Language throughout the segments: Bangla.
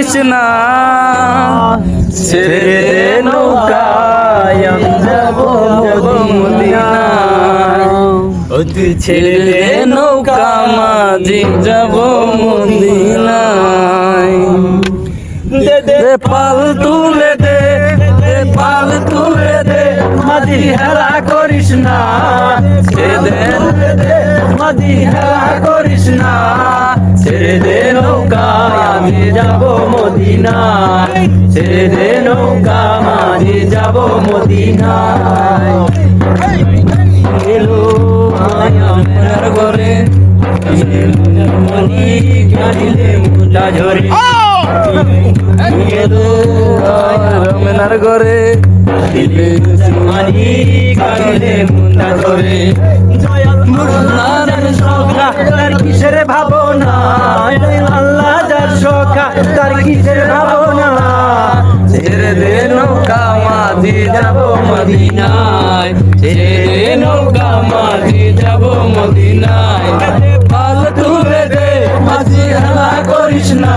করিস না, ছেড়ে দে নৌকায় আমি যাব মদিনায়। ও তুই ছেড়ে দে নৌকা মাঝি যাব মদিনায়। দে দে পাল তুলে দে, দে পাল তুলে দে, মাঝি হেলা করিস না, ছেড়ে দে মাঝি হেলা করিস না, ছেড়ে দে নৌকা আমি যাব মদিনায়, ছেড়ে দে নৌকা মাঝি যাব মদিনায়। এলো আমার ঘরে মনি গাইলে মুটা ঝরে, এলো আমার ঘরে মানি গাইলে মুটা ঝরে। আল্লাহর সখা তার কিসের ভাবনা, আল্লাহ যার সখা তার কিসের ভাবনা, ছেড়ে দে নৌকা মাঝি যাব মদিনায়, ছেড়ে দে নৌকা মাঝি যাব মদিনায়। পাল তুলে দে মাঝি হেলা করিস না,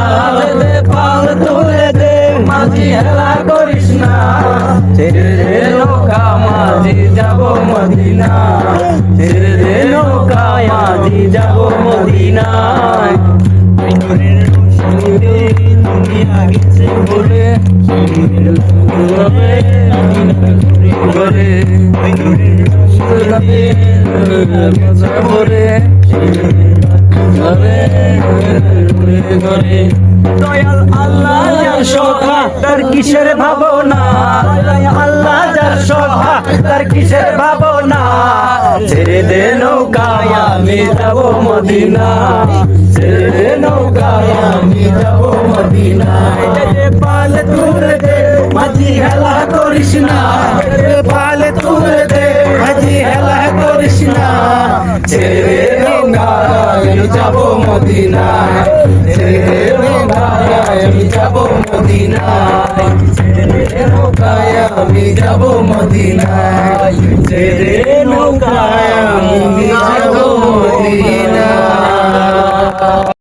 দে পাল তুলে দে মাঝি হেলা করিস না, ছেড়ে দে নৌকা মাঝি যাব মদিনায়, ছেড়ে দে নৌকা মাঝি যাব মদিনায়। দুনিয়া গেছে বলে দয়াল আল্লাহ যার সখা তার কিসের ভাবনা, আল্লাহ যার সখা তার কিসের ভাবনা, ছেড়ে দে নৌকায় আমি যাব মদিনা, ছেড়ে দে নৌকায় আমি যাব মদিনায়। পাল তুলে দে মাঝি হেলা করিস না, পাল তুলে দে মাঝি হেলা করিস না, ছেড়ে দে নৌকায় আমি যাব মদিনায়, ছেড়ে দে নৌকায় আমি যাব মদিনায়, ছেড়ে দে নৌকায় আমি যাব মদিনায়, ছেড়ে দে নৌকায় আমি